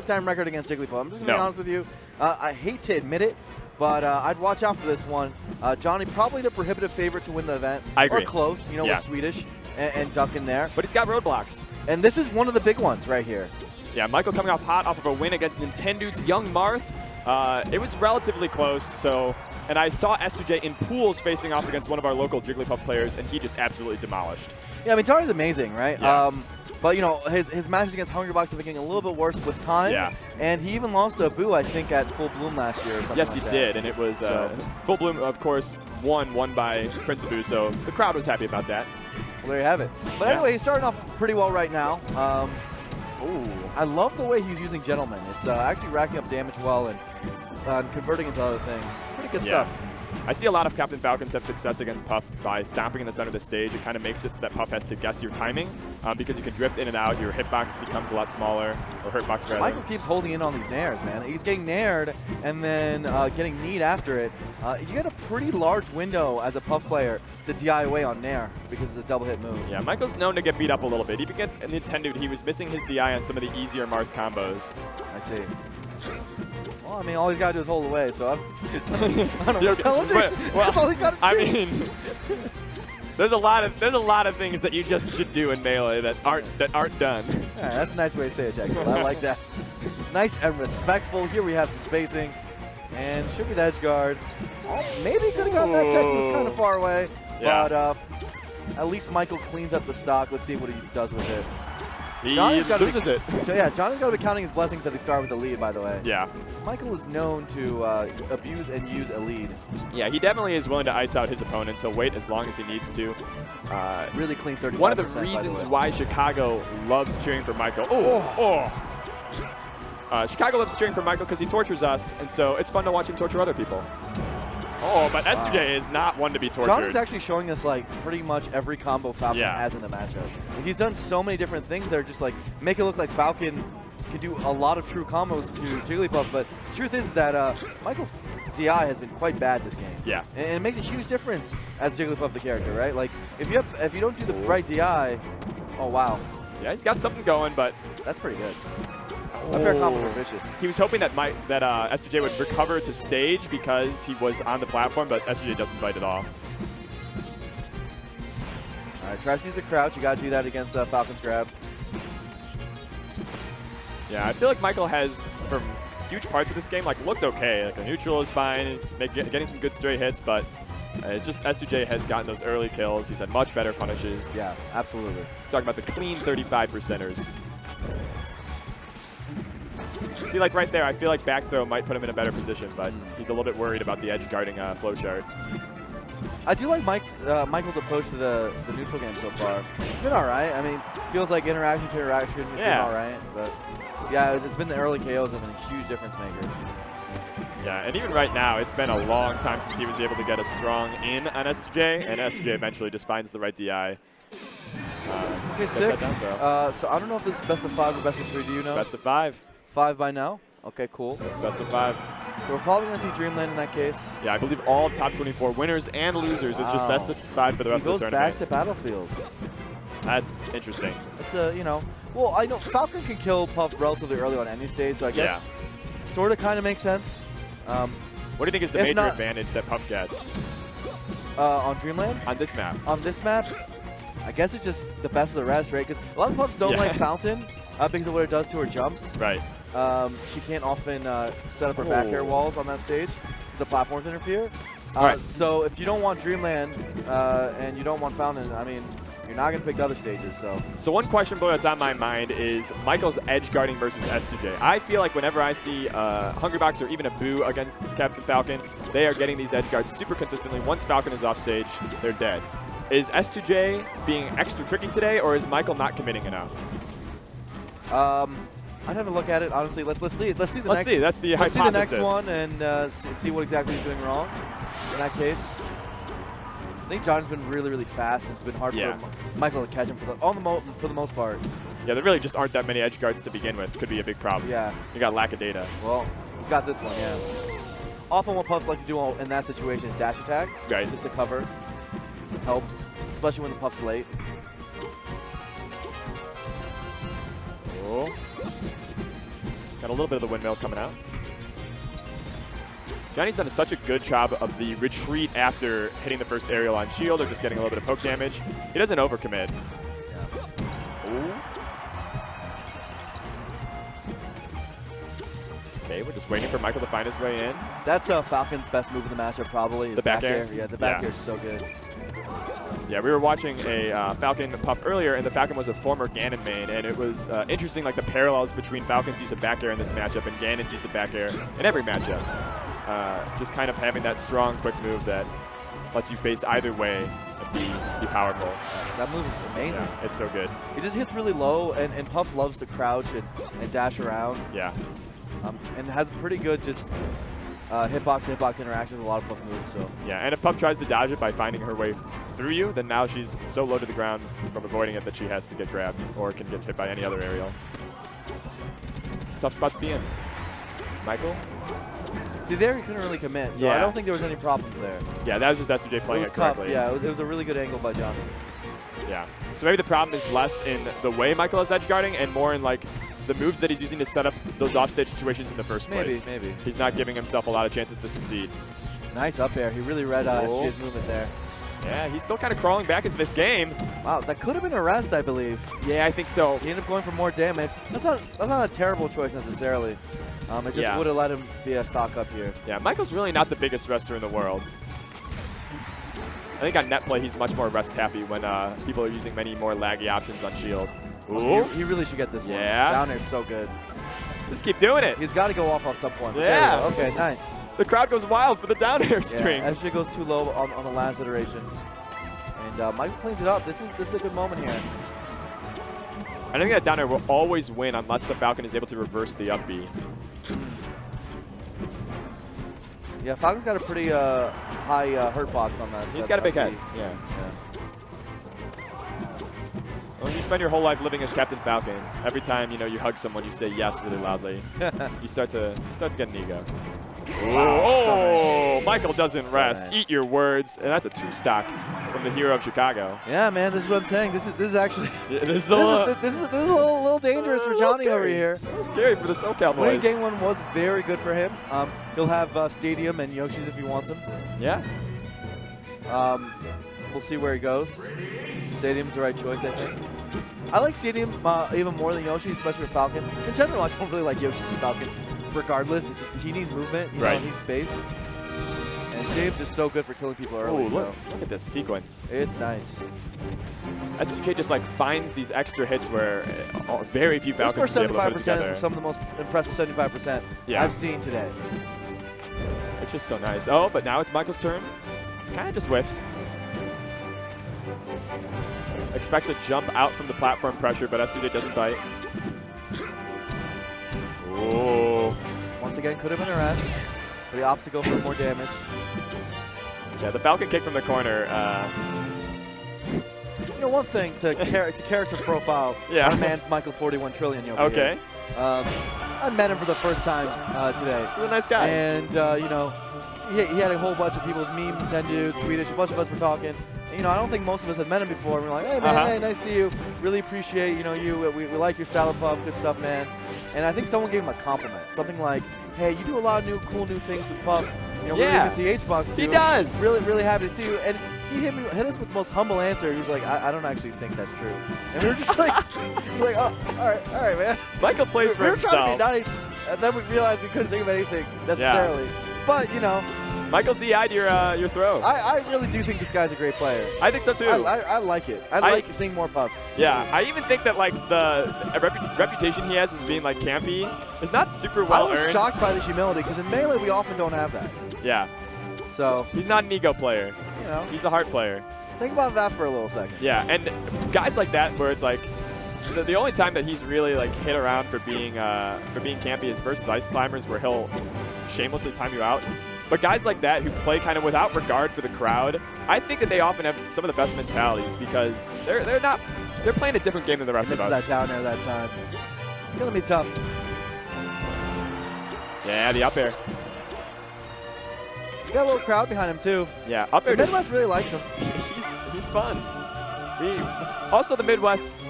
lifetime record against Jigglypuff. I'm just going to be honest with you. I hate to admit it, but I'd watch out for this one. Johnny, probably the prohibitive favorite to win the event. I agree. Or close, you know, with Swedish and Duck in there. But he's got roadblocks. And this is one of the big ones right here. Yeah, Michael coming off hot off of a win against Nintendo's Young Marth. It was relatively close, and I saw S2J in pools facing off against one of our local Jigglypuff players, and he just absolutely demolished. Yeah, I mean, Johnny's amazing, right? Yeah. But, you know, his matches against Hungrybox have been getting a little bit worse with time. Yeah. And he even lost to Boo, I think, at Full Bloom last year or something. Yes, like he that. did, and it was Full Bloom, of course, won by Prince Boo, so the crowd was happy about that. Well, there you have it. But anyway, he's starting off pretty well right now. Ooh, I love the way he's using Gentleman. It's actually racking up damage well and converting into other things. Pretty good stuff. I see a lot of Captain Falcons have success against Puff by stomping in the center of the stage. It kind of makes it so that Puff has to guess your timing because you can drift in and out. Your hitbox becomes a lot smaller, or hurtbox rather. Michael keeps holding in on these nairs, man. He's getting nared and then getting kneed after it. You get a pretty large window as a Puff player to DI away on nair because it's a double hit move. Yeah, Michael's known to get beat up a little bit. Even against Nintendo, he was missing his DI on some of the easier Marth combos. I see. Well, I mean, all he's got to do is hold away, so I don't know. Tell him to. That's all he's got to do. I mean, there's a lot of things that you just should do in Melee that aren't done. Yeah, that's a nice way to say it, Jackson. I like that. Nice and respectful. Here we have some spacing. And should be the edge guard. Oh, maybe could have gotten that check. He was kind of far away. Yeah. But at least Michael cleans up the stock. Let's see what he does with it. He loses it. Yeah, Johnny's got to be counting his blessings that he started with the lead, by the way. Yeah. Michael is known to abuse and use a lead. Yeah, he definitely is willing to ice out his opponents. He'll wait as long as he needs to. Really clean 35%. One of the reasons why Chicago loves cheering for Michael. Chicago loves cheering for Michael because he tortures us, and so it's fun to watch him torture other people. Oh, but S2J is not one to be tortured. John is actually showing us like pretty much every combo Falcon has in the matchup. Like, he's done so many different things that are just like make it look like Falcon can do a lot of true combos to Jigglypuff, but the truth is that Michael's DI has been quite bad this game. Yeah. And it makes a huge difference as Jigglypuff the character, right? Like if you don't do the right DI, oh wow. Yeah, he's got something going, but that's pretty good. Up air combos are vicious. He was hoping that S2J would recover to stage because he was on the platform, but S2J doesn't bite at all. All right, tries to use the crouch. You got to do that against Falcon's grab. Yeah, I feel like Michael has, from huge parts of this game, like looked okay. Like the neutral is fine, getting some good straight hits, but it's just S2J has gotten those early kills. He's had much better punishes. Yeah, absolutely. Talking about the clean 35%ers. See, like right there, I feel like back throw might put him in a better position, but he's a little bit worried about the edge guarding flowchart. I do like Michael's approach to the neutral game so far. It's been all right. I mean, feels like interaction to interaction. It's been all right, but yeah, it's been the early KOs have been a huge difference maker. Yeah, and even right now, it's been a long time since he was able to get a strong in on S2J, and S2J eventually just finds the right DI. Okay, sick. So I don't know if this is best of 5 or best of 3. Do you know? It's best of 5. 5 by now? Okay, cool. It's best of 5. So we're probably going to see Dreamland in that case. Yeah, I believe all top 24 winners and losers. It's just best of 5 for the rest of the tournament. He goes back to Battlefield. That's interesting. It's a, you know, well, I know Falcon can kill Puff relatively early on any stage, so I guess sort of kind of makes sense. What do you think is the major advantage that Puff gets? On Dreamland? On this map. On this map, I guess it's just the best of the rest, right? Because a lot of Puffs don't like Fountain because of what it does to her jumps. Right. She can't often set up her back air walls on that stage because the platforms interfere. So if you don't want Dreamland and you don't want Fountain, I mean, you're not going to pick the other stages. So one question, Bo, that's on my mind is Michael's edge guarding versus S2J. I feel like whenever I see Hungrybox or even a Boo against Captain Falcon, they are getting these edge guards super consistently. Once Falcon is off stage, they're dead. Is S2J being extra tricky today, or is Michael not committing enough? I'd have a look at it, honestly. Let's see the next. Let's see. That's the hypothesis. See the next one and see what exactly he's doing wrong. In that case, I think John's been really, really fast, and it's been hard for Michael to catch him for the most part. Yeah, there really just aren't that many edge guards to begin with. Could be a big problem. Yeah. You got lack of data. Well, he's got this one. Yeah. Often what Puffs like to do in that situation is dash attack. Right. Just to cover. Helps, especially when the Puff's late. Got a little bit of the windmill coming out. Johnny's done such a good job of the retreat after hitting the first aerial on shield or just getting a little bit of poke damage. He doesn't overcommit. Yeah. Ooh. Okay, we're just waiting for Michael to find his way in. That's Falcon's best move of the matchup, probably. Is the back air? Yeah, the back air is so good. Yeah, we were watching a Falcon Puff earlier, and the Falcon was a former Ganon main, and it was interesting, like the parallels between Falcon's use of back air in this matchup and Ganon's use of back air in every matchup. Just kind of having that strong, quick move that lets you face either way and be powerful. Yes, that move is amazing. Yeah, it's so good. It just hits really low, and Puff loves to crouch and dash around. Yeah. And has pretty good just hitbox-to-hitbox interactions with a lot of Puff moves. So yeah, and if Puff tries to dodge it by finding her way through you, then now she's so low to the ground from avoiding it that she has to get grabbed or can get hit by any other aerial. It's a tough spot to be in. Michael? See, there he couldn't really commit, so yeah. I don't think there was any problems there. Yeah, that was just S2J playing it correctly. Tough. Yeah, it was a really good angle by Johnny. Yeah. So maybe the problem is less in the way Michael is edge guarding and more in like the moves that he's using to set up those offstage situations in the first place. Maybe. He's not giving himself a lot of chances to succeed. Nice up air. He really read S2J's movement there. Yeah, he's still kind of crawling back into this game. Wow, that could have been a rest, I believe. Yeah, I think so. He ended up going for more damage. That's not a terrible choice necessarily. It just would have let him be a stock up here. Yeah, Michael's really not the biggest rester in the world. I think on net play he's much more rest happy when people are using many more laggy options on shield. Ooh. He really should get this one. Yeah. Down air's so good. Just keep doing it. He's got to go off top one. Yeah. Okay, nice. The crowd goes wild for the down air string. Yeah, SJ goes too low on the last iteration. And Michael cleans it up. This is a good moment here. I think that down air will always win unless the Falcon is able to reverse the up B. Yeah, Falcon's got a pretty high hurt box on that. He's got a big head. Yeah. Well, you spend your whole life living as Captain Falcon. Every time you hug someone, you say yes really loudly. you start to get an ego. Wow, oh, so Michael doesn't rest. nice. Eat your words, and that's a 2-stock from the hero of Chicago. Yeah, man, this is what I'm saying. This is actually this is a little dangerous for Johnny over here. A little scary for the SoCal boys. Winning game one was very good for him. He'll have Stadium and Yoshi's if he wants them. Yeah. We'll see where he goes. Stadium's the right choice, I think. I like Stadium even more than Yoshi, especially with Falcon. In general, I don't really like Yoshi's and Falcon. Regardless, it's just he needs movement, he needs space. And Stadium's just so good for killing people early. Ooh, look at this sequence. It's nice. S2J just like finds these extra hits where very few Falcons This will be able to put it 75% is together. some of the most impressive 75% I've seen today. It's just so nice. Oh, but now it's Michael's turn. Kind of just whiffs. Expects a jump out from the platform pressure, but S2J doesn't bite. Oh. Once again, could have been a rest, but he opts to go for more damage. Yeah, the Falcon kick from the corner. One thing to character profile our man Michael 41 Trillion over here. I met him for the first time today. He's a nice guy. And, he had a whole bunch of people's meme, 10 dudes, Swedish, a bunch of us were talking. And, I don't think most of us had met him before. And we're like, hey, man, hey, nice to see you. Really appreciate, you. We like your style of Puff. Good stuff, man. And I think someone gave him a compliment. Something like, hey, you do a lot of cool new things with Puff. Really good to see H-Box too. He does. Really happy to see you. And he hit us with the most humble answer. He's like, I don't actually think that's true. And we were just like, oh, all right, man. Michael plays for himself. We were trying to be nice, and then we realized we couldn't think of anything necessarily. But, Michael DI'd your throw. I really do think this guy's a great player. I think so too. I like it. I like seeing more Puffs. Yeah, I even think that the reputation he has as being campy is not super well earned. I was shocked by the humility because in Melee we often don't have that. Yeah. So he's not an ego player. He's a heart player. Think about that for a little second. Yeah, and guys like that where it's the only time that he's really hit around for being campy is versus Ice Climbers, where he'll shamelessly time you out. But guys like that who play kind of without regard for the crowd, I think that they often have some of the best mentalities because they're playing a different game than the rest of us. That down there that time. It's gonna be tough. Yeah, the up air. He's got a little crowd behind him too. Yeah, up air. The Midwest really likes him. He's fun. Also the Midwest,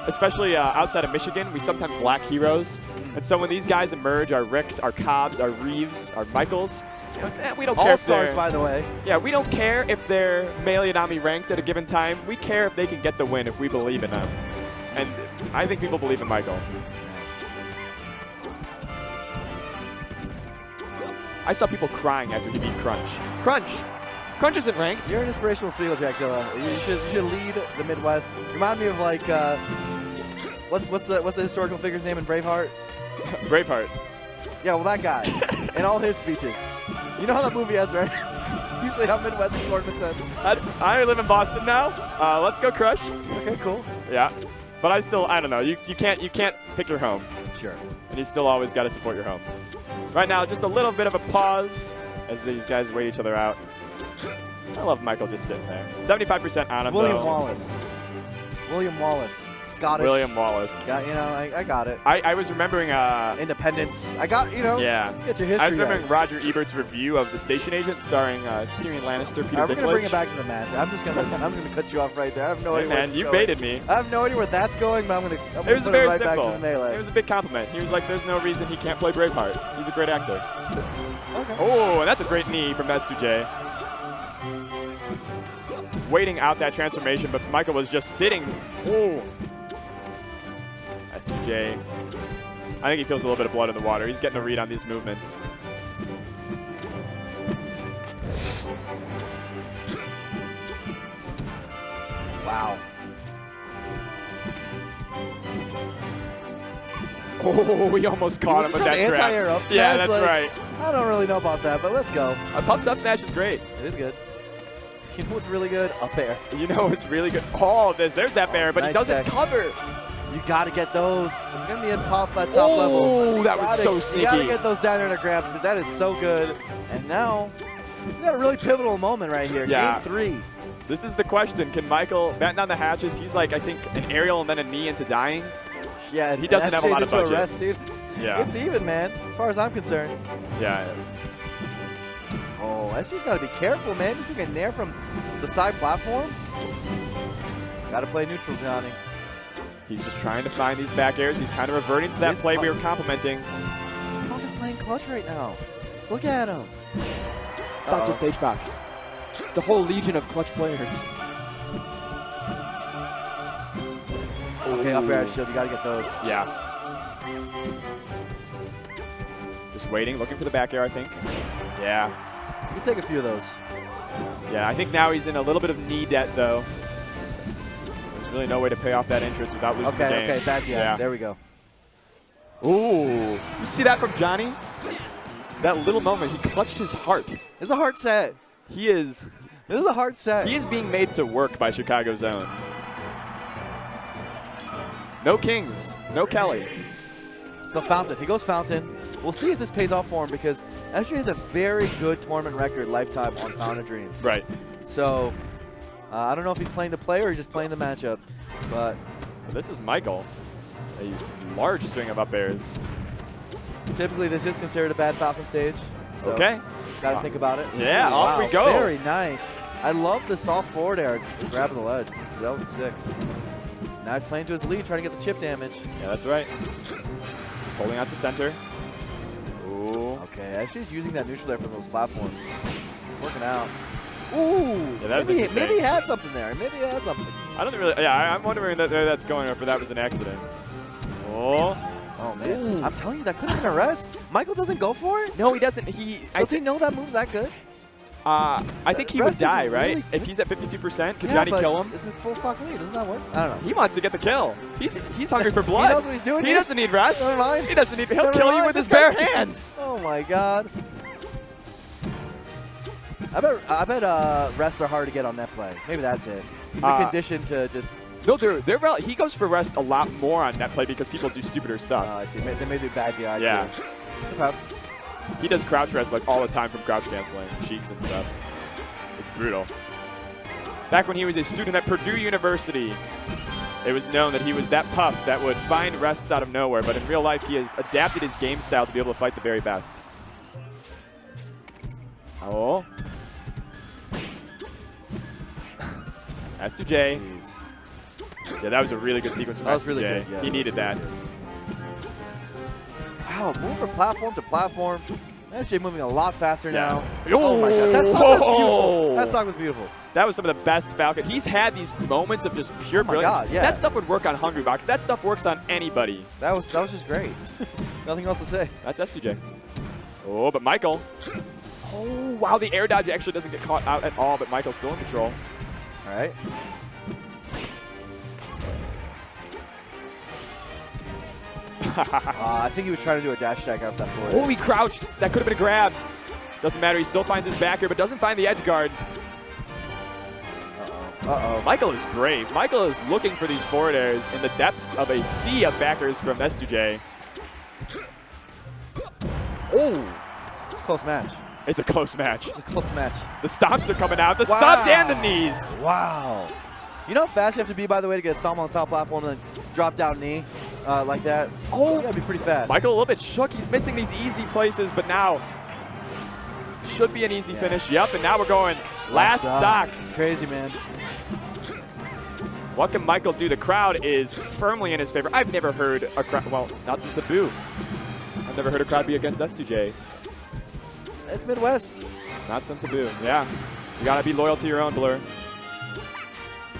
especially outside of Michigan, we sometimes lack heroes. And so when these guys emerge, our Ricks, our Cobbs, our Reeves, our Michaels, you know, we don't care if they're... All-stars, by the way. Yeah, we don't care if they're Melee Nami ranked at a given time. We care if they can get the win if we believe in them. And I think people believe in Michael. I saw people crying after he beat Crunch. Crunch isn't ranked. You're an inspirational speaker, Jackzilla. You should lead the Midwest. Remind me of like, what's the historical figure's name in Braveheart? Braveheart. Yeah, well, that guy. In all his speeches. You know how that movie ends, right? Usually how Midwest tournaments end. I live in Boston now. Let's go Crush. Okay, cool. Yeah. But I don't know. You can't pick your home. Sure. And you still always got to support your home. Right now, just a little bit of a pause as these guys wait each other out. I love Michael just sitting there. 75% on him, William though. Wallace. William Wallace. Scottish. William Wallace. Got, you know, I got it. I was remembering... Independence. I got, you know, yeah. Get your history I was remembering right. Roger Ebert's review of The Station Agent starring Tyrion Lannister, Peter Dinklage. We're going to bring it back to the match. I'm gonna cut you off right there. I have no idea where man, you baited me. I have no idea where that's going, but I'm gonna it was put very it right simple. back to the melee. It was a big compliment. He was like, there's no reason he can't play Braveheart. He's a great actor. Okay. Oh, and that's a great knee from S2J. Waiting out that transformation, but Michael was just sitting. Oh. S2J. I think he feels a little bit of blood in the water. He's getting a read on these movements. Wow. Oh, we almost caught him with that grab. Anti-air up smash, yeah, that's like, right. I don't really know about that, but let's go. A puff up smash is great. It is good. You know what's really good? Up air. You know what's really good? Oh, there's that bear, but nice he doesn't tech. cover. You got to get those. If you're going to be in pop that top level. Oh, that was so sneaky. You got to get those down air grabs because that is so good. And now, we got a really pivotal moment right here. Yeah. Game 3. This is the question. Can Michael batten down the hatches? He's like, I think, an aerial and then a knee into dying. Yeah, he doesn't have a lot of budget. Arrest, dude. It's even, man, as far as I'm concerned. Yeah. Oh, SG's got to be careful, man. Just doing a nair from the side platform. Got to play neutral, Johnny. He's just trying to find these back airs. He's kind of reverting to that play we were complimenting. This Puff is playing clutch right now. Look at him. It's not just H-Box. It's a whole legion of clutch players. Okay, up air shield. You got to get those. Yeah. Just waiting, looking for the back air, I think. Yeah. You can take a few of those. Yeah, I think now he's in a little bit of knee debt, though. There's really no way to pay off that interest without losing the game. Okay, that's yeah. There we go. Ooh. You see that from Johnny? That little moment, he clutched his heart. It's a hard set. He is. This is a hard set. He is being made to work by Chicago Zone. No Kings, no Kelly. So Fountain, he goes Fountain. We'll see if this pays off for him because SG has a very good tournament record lifetime on Fountain of Dreams. Right. So I don't know if he's playing the play or he's just playing the matchup, but this is Michael. A large string of up airs. Typically this is considered a bad Falcon stage. So okay. Got to think about it. Yeah, off we go. Very nice. I love the soft forward air grabbing the ledge. That was sick. Now he's playing to his lead, trying to get the chip damage. Yeah, that's right. Just holding out to center. Ooh. Okay, actually he's using that neutral there from those platforms. It's working out. Ooh. Yeah, maybe he had something there. Maybe he had something. I don't really. Yeah, I'm wondering that that's going up, or that was an accident. Oh. Oh man, ooh. I'm telling you, that could have been a rest. Michael doesn't go for it? No, he doesn't. Does he know that move's that good? I think he would die, right? Really if he's at 52%, could Johnny kill him? This is full stock lead. Doesn't that work? I don't know. He wants to get the kill. He's hungry for blood. He knows what he's doing. He doesn't need rest. Never mind. He doesn't need. He'll kill you with his bare hands. Oh my God. I bet rests are hard to get on net play. Maybe that's it. He's been conditioned to just. No, he goes for rest a lot more on net play because people do stupider stuff. I see. They may be bad DI yeah. too. Okay. He does crouch rest like all the time from crouch canceling, cheeks and stuff. It's brutal. Back when he was a student at Purdue University, it was known that he was that Puff that would find rests out of nowhere, but in real life he has adapted his game style to be able to fight the very best. Oh. S2J. Yeah, that was a really good sequence from S2J. Really good. Yeah, he needed that. Wow, move from platform to platform. SJ moving a lot faster now. Oh my God, that stock was beautiful. That stock was beautiful. That was some of the best Falcon. He's had these moments of just pure brilliance. God, yeah. That stuff would work on Hungrybox. That stuff works on anybody. That was just great. Nothing else to say. That's S2J. Oh, but Michael. Oh, wow, the air dodge actually doesn't get caught out at all, but Michael's still in control. All right. I think he was trying to do a dash attack out that forward. Oh, he crouched. That could have been a grab. Doesn't matter. He still finds his backer, but doesn't find the edge guard. Uh-oh. Michael is brave. Michael is looking for these forward airs in the depths of a sea of backers from S2J. Oh! It's a close match. It's a close match. It's a close match. The stops are coming out. The stops and the knees. Wow. You know how fast you have to be, by the way, to get a stomp on the top platform and then drop down knee like that? Oh! You gotta be pretty fast. Michael a little bit shook. He's missing these easy places, but now should be an easy finish. Yep, and now we're going last stock. It's crazy, man. What can Michael do? The crowd is firmly in his favor. I've never heard a crowd, well, not since Abu. I've never heard a crowd be against S2J. It's Midwest. Not since Abu, yeah. You gotta be loyal to your own, Blur.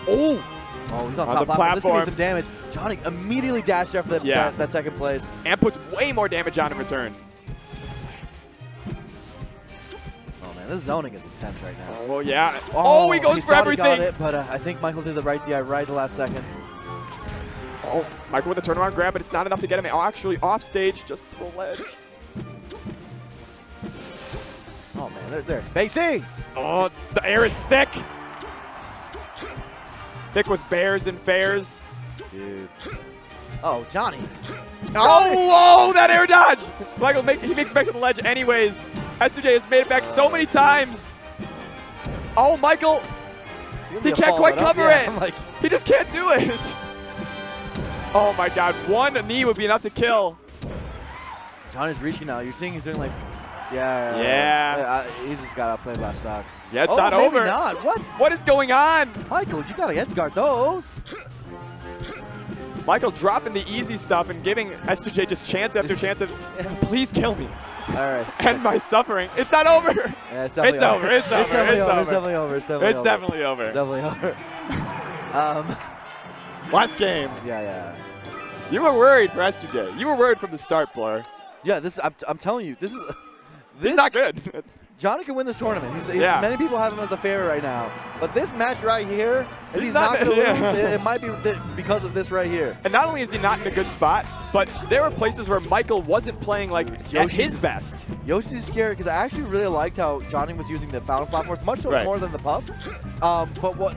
Oh! Oh, he's on top platform. This could be some damage. Johnny immediately dashed after that second place. And puts way more damage on in return. Oh, man, this zoning is intense right now. Oh, yeah. Oh, he goes for everything. He got it, but I think Michael did the right DI right at the last second. Oh, Michael with a turnaround grab, but it's not enough to get him actually off stage, just to the ledge. Oh, man, there's Spacey. Oh, the air is thick. Thick with bears and fairs. Dude. Oh, Johnny. Oh, that air dodge. Michael, he makes it back to the ledge anyways. S2J has made it back so many times. Oh, Michael. He can't quite cover it. He just can't do it. Oh, my God. One knee would be enough to kill. Johnny's reaching now. You're seeing he's doing like, he's just got to play last stock. Yeah, it's not over. Maybe not. What? What is going on? Michael, you got to edge guard those. Michael dropping the easy stuff and giving S2J just chance after chance of, please kill me. All right. End my suffering. It's not over. Yeah, it's definitely over. It's definitely over. It's definitely over. Last game. Yeah. You were worried for S2J. You were worried from the start, Blur. Yeah, I'm telling you, this is not good. Johnny can win this tournament. Many people have him as the favorite right now. But this match right here, if he's not going to lose, it might be because of this right here. And not only is he not in a good spot, but there were places where Michael wasn't playing like at his best. Yoshi's scary because I actually really liked how Johnny was using the Falcon platforms, much more than the Puff. But what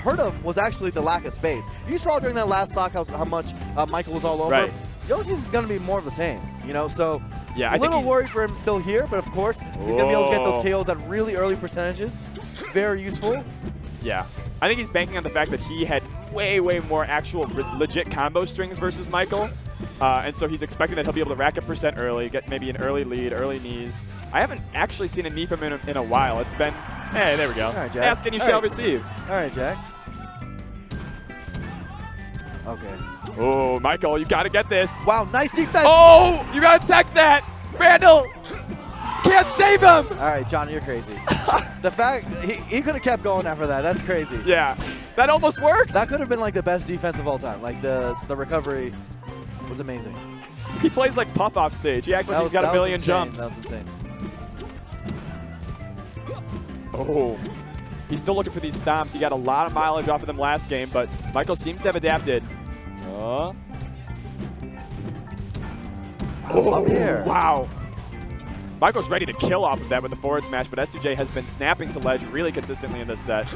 hurt him was actually the lack of space. You saw during that last stock how much Michael was all over. Right. Yoshi's is going to be more of the same, so yeah, a little worried for him still here, but of course, he's going to be able to get those KOs at really early percentages. Very useful. Yeah. I think he's banking on the fact that he had way more actual legit combo strings versus Michael. And so he's expecting that he'll be able to rack up percent early, get maybe an early lead, early knees. I haven't actually seen a knee from him in a while. It's been, hey, there we go. All right, Jack. Ask and you shall receive. All right, Jack. Okay. Oh, Michael, you got to get this. Wow, nice defense. Oh, you got to tech that. Randall can't save him. All right, Johnny, you're crazy. The fact he could have kept going after that. That's crazy. Yeah, that almost worked. That could have been like the best defense of all time. Like the recovery was amazing. He plays like Puff off stage. He acts like he's got a million jumps. That was insane. Oh, he's still looking for these stomps. He got a lot of mileage off of them last game, but Michael seems to have adapted. Oh, wow. Michael's ready to kill off of that with the forward smash, but S2J has been snapping to ledge really consistently in this set.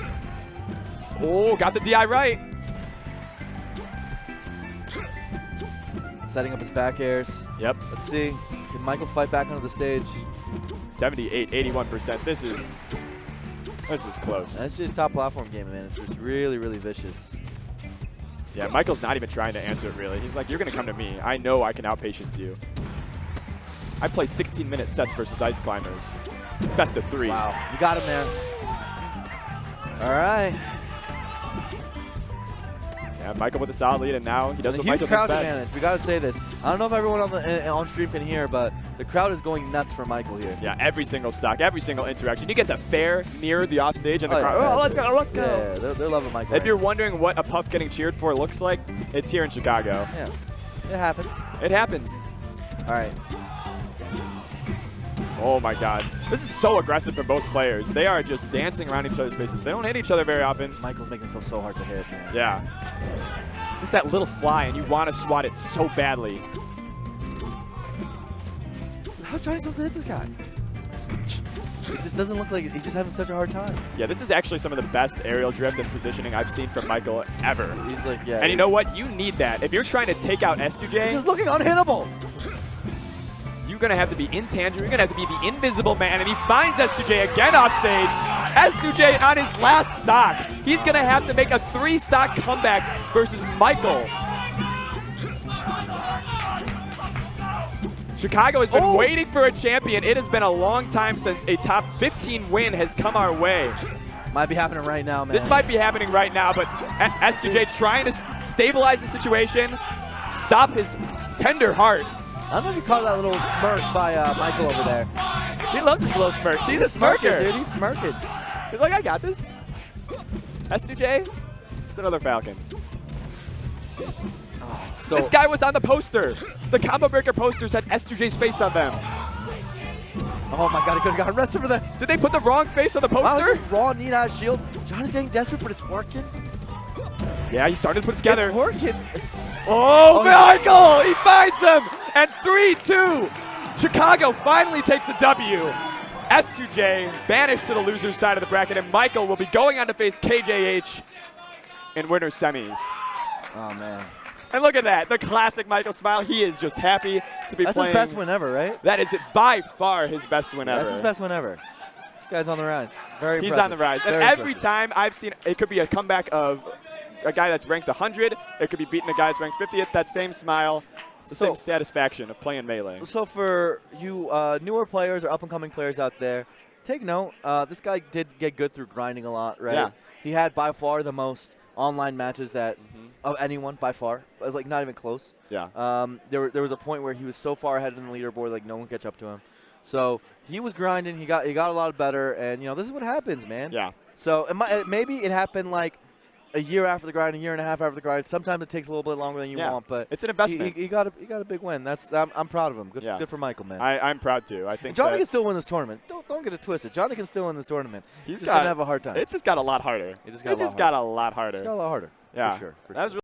Oh, got the DI right. Setting up his back airs. Yep. Let's see. Can Michael fight back onto the stage? 78, 81%. This is close. That's just top platform game, man. It's just really vicious. Yeah, Michael's not even trying to answer it, really. He's like, you're going to come to me. I know I can outpatience you. I play 16-minute sets versus Ice Climbers. Best of 3. Wow, you got him there. All right. Yeah, Michael with a solid lead, and now he does what Michael does crowd best. advantage. We got to say this. I don't know if everyone on stream can hear, but the crowd is going nuts for Michael here. Yeah, every single stock, every single interaction. He gets a fair near the offstage, and the crowd, yeah, oh, let's go, let's go. Yeah, they're loving Michael. If you're wondering what a Puff getting cheered for looks like, it's here in Chicago. Yeah, it happens. It happens. All right. Oh my God. This is so aggressive for both players. They are just dancing around each other's spaces. They don't hit each other very often. Michael's making himself so hard to hit, man. Yeah. Just that little fly, and you want to swat it so badly. How's Johnny supposed to hit this guy? It just doesn't look like he's just having such a hard time. Yeah, this is actually some of the best aerial drift and positioning I've seen from Michael ever. He's like, yeah. And you know what? You need that. If you're trying to take out S2J, he's just looking unhittable. You're going to have to be intangible. You're going to have to be the invisible man. And he finds S2J again off stage. S2J on his last stock. He's going to have to make a 3-stock comeback versus Michael. Chicago has been waiting for a champion. It has been a long time since a top 15 win has come our way. Might be happening right now, man. This might be happening right now, but S2J trying to stabilize the situation, stop his tender heart. I don't know if you caught that little smirk by Michael over there. He loves his little smirks. He's a smirking, smirker. dude. He's smirking. He's like, I got this. S2J, just another Falcon. Oh, so this guy was on the poster. The combo breaker posters had S2J's face on them. Oh my God, he could have got arrested for that. Did they put the wrong face on the poster? Wow, raw need out shield. Johnny's getting desperate, but it's working. Yeah, he started to put it together. It's working. Oh, Michael! He finds him! And 3-2. Chicago finally takes a W. S2J banished to the loser's side of the bracket, and Michael will be going on to face KJH in winner's semis. Oh, man. And look at that, the classic Michael smile. He is just happy to be playing. That's his best win ever, right? That is by far his best win ever. That's his best win ever. This guy's on the rise. Very He's impressive. on the rise. And Very every impressive. time I've seen, it could be a comeback of a guy that's ranked 100. It could be beating a guy that's ranked 50. It's that same smile, the same satisfaction of playing Melee. So for you newer players or up-and-coming players out there, take note. This guy did get good through grinding a lot, right? Yeah. He had by far the most online matches that of anyone by far. It was like not even close. Yeah. There was a point where he was so far ahead in the leaderboard, like no one could catch up to him. So he was grinding. He got a lot better, and you know this is what happens, man. Yeah. So maybe it happened like a year after the grind, a year and a half after the grind. Sometimes it takes a little bit longer than you want, but it's an investment. He got a big win. I'm proud of him. Good for Michael, man. I'm proud too. I think Johnny can still win this tournament. Don't get it twisted. Johnny can still win this tournament. He's just gonna have a hard time. It's just got a lot harder. It just got a lot harder. It's got a lot harder. It's got a lot harder. Yeah. For sure. That was